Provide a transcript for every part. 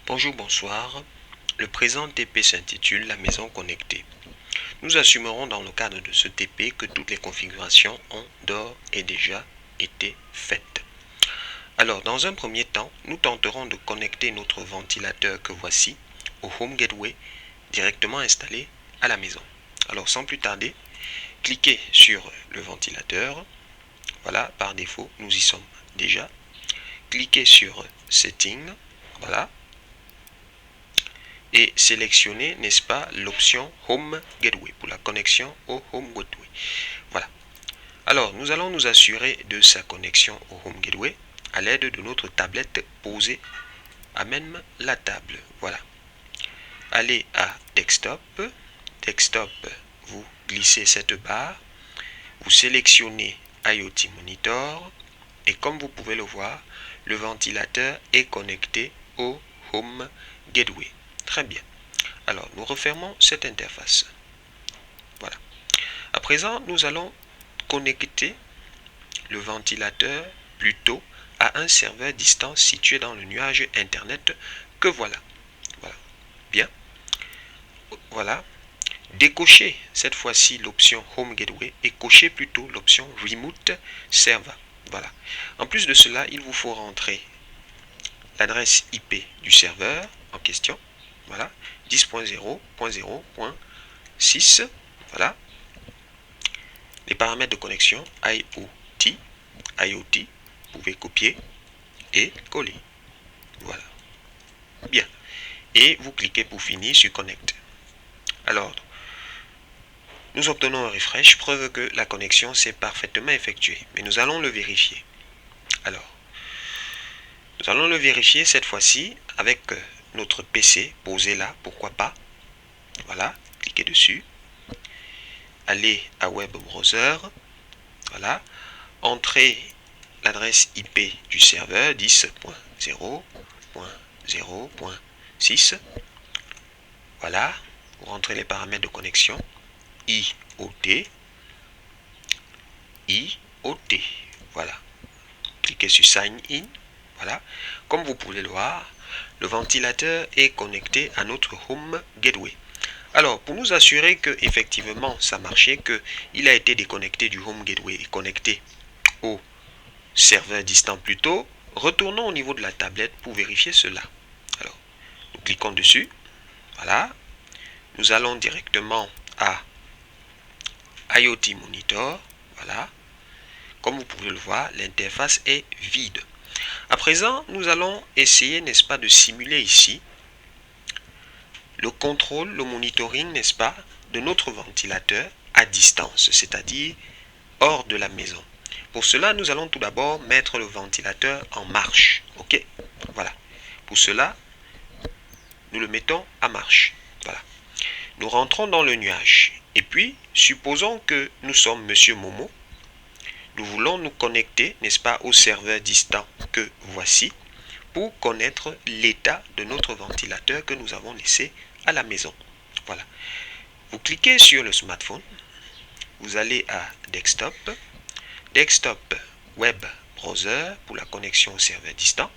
Bonjour, bonsoir. Le présent TP s'intitule La maison connectée. Nous assumerons dans le cadre de ce TP que toutes les configurations ont d'ores et déjà été faites. Alors, dans un premier temps, nous tenterons de connecter notre ventilateur que voici au Home Gateway directement installé à la maison. Alors, sans plus tarder, cliquez sur le ventilateur. Voilà, par défaut, nous y sommes déjà. Cliquez sur Settings. Voilà. Et sélectionnez, n'est-ce pas, l'option Home Gateway pour la connexion au Home Gateway. Voilà. Alors, nous allons nous assurer de sa connexion au Home Gateway à l'aide de notre tablette posée à même la table. Voilà. Allez à Desktop. Desktop, vous glissez cette barre. Vous sélectionnez IoT Monitor. Et comme vous pouvez le voir, le ventilateur est connecté au Home Gateway. Très bien. Alors, nous refermons cette interface. Voilà. À présent, nous allons connecter le ventilateur plutôt à un serveur distant situé dans le nuage Internet que voilà. Voilà. Bien. Voilà. Décochez cette fois-ci l'option Home Gateway et cochez plutôt l'option Remote Server. Voilà. En plus de cela, il vous faut rentrer l'adresse IP du serveur en question. Voilà, 10.0.0.6. Voilà. Les paramètres de connexion IoT. Vous pouvez copier et coller. Voilà. Bien. Et vous cliquez pour finir sur Connect. Alors, nous obtenons un refresh, preuve que la connexion s'est parfaitement effectuée. Mais nous allons le vérifier. Alors, nous allons le vérifier cette fois-ci avec notre PC posé là, pourquoi pas. Voilà, cliquez dessus. Allez à Web Browser. Voilà. Entrez l'adresse IP du serveur 10.0.0.6. Voilà. Vous rentrez les paramètres de connexion. IoT. Voilà. Cliquez sur Sign In. Voilà. Comme vous pouvez le voir, le ventilateur est connecté à notre Home Gateway. Alors, pour nous assurer que effectivement ça marchait, qu'il a été déconnecté du Home Gateway et connecté au serveur distant plutôt, retournons au niveau de la tablette pour vérifier cela. Alors, nous cliquons dessus. Voilà. Nous allons directement à IoT Monitor. Voilà. Comme vous pouvez le voir, l'interface est vide. À présent, nous allons essayer, n'est-ce pas, de simuler ici le contrôle, le monitoring, n'est-ce pas, de notre ventilateur à distance, c'est-à-dire hors de la maison. Pour cela, nous allons tout d'abord mettre le ventilateur en marche. Ok? Voilà. Pour cela, nous le mettons à marche. Voilà. Nous rentrons dans le nuage. Et puis, supposons que nous sommes Monsieur Momo. Nous voulons nous connecter, n'est-ce pas, au serveur distant que voici, pour connaître l'état de notre ventilateur que nous avons laissé à la maison. Voilà. Vous cliquez sur le smartphone, vous allez à Desktop, Desktop Web Browser pour la connexion au serveur distant.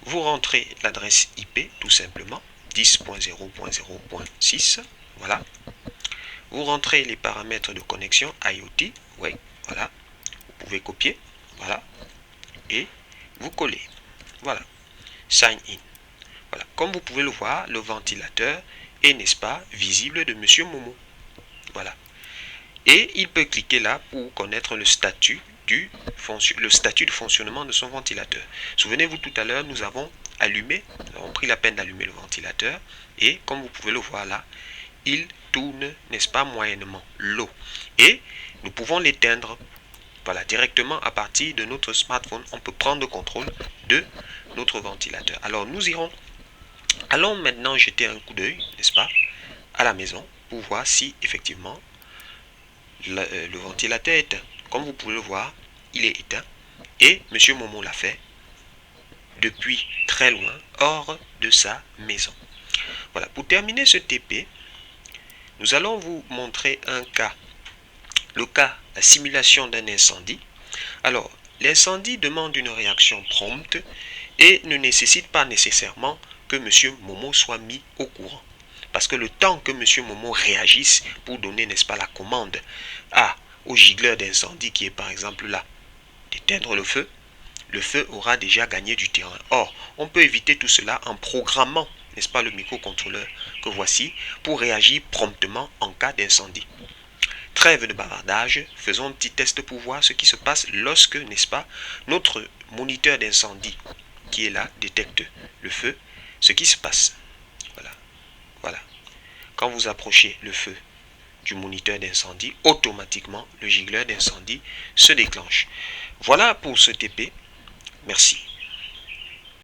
Vous rentrez l'adresse IP tout simplement, 10.0.0.6. Voilà. Vous rentrez les paramètres de connexion IoT. Oui, voilà. Vous pouvez copier. Voilà. Et vous collez. Voilà. Sign in. Voilà. Comme vous pouvez le voir, le ventilateur est, n'est-ce pas, visible de Monsieur Momo. Voilà. Et il peut cliquer là pour connaître le statut de fonctionnement de son ventilateur. Souvenez-vous, tout à l'heure, nous avons pris la peine d'allumer le ventilateur. Et comme vous pouvez le voir là, il tourne, n'est-ce pas, moyennement l'eau. Et nous pouvons l'éteindre. Voilà, directement à partir de notre smartphone, on peut prendre contrôle de notre ventilateur. Alors, allons maintenant jeter un coup d'œil, n'est-ce pas, à la maison pour voir si effectivement le ventilateur est éteint. Comme vous pouvez le voir, il est éteint et Monsieur Momo l'a fait depuis très loin, hors de sa maison. Voilà, pour terminer ce TP, nous allons vous montrer un cas, la simulation d'un incendie. Alors, l'incendie demande une réaction prompte et ne nécessite pas nécessairement que M. Momo soit mis au courant. Parce que le temps que M. Momo réagisse pour donner, n'est-ce pas, la commande au gicleur d'incendie qui est par exemple là, d'éteindre le feu aura déjà gagné du terrain. Or, on peut éviter tout cela en programmant, n'est-ce pas, le microcontrôleur que voici pour réagir promptement en cas d'incendie. Trêve de bavardage, faisons un petit test pour voir ce qui se passe lorsque, n'est-ce pas, notre moniteur d'incendie qui est là détecte le feu, ce qui se passe. Voilà. Quand vous approchez le feu du moniteur d'incendie, automatiquement le gicleur d'incendie se déclenche. Voilà pour ce TP. Merci.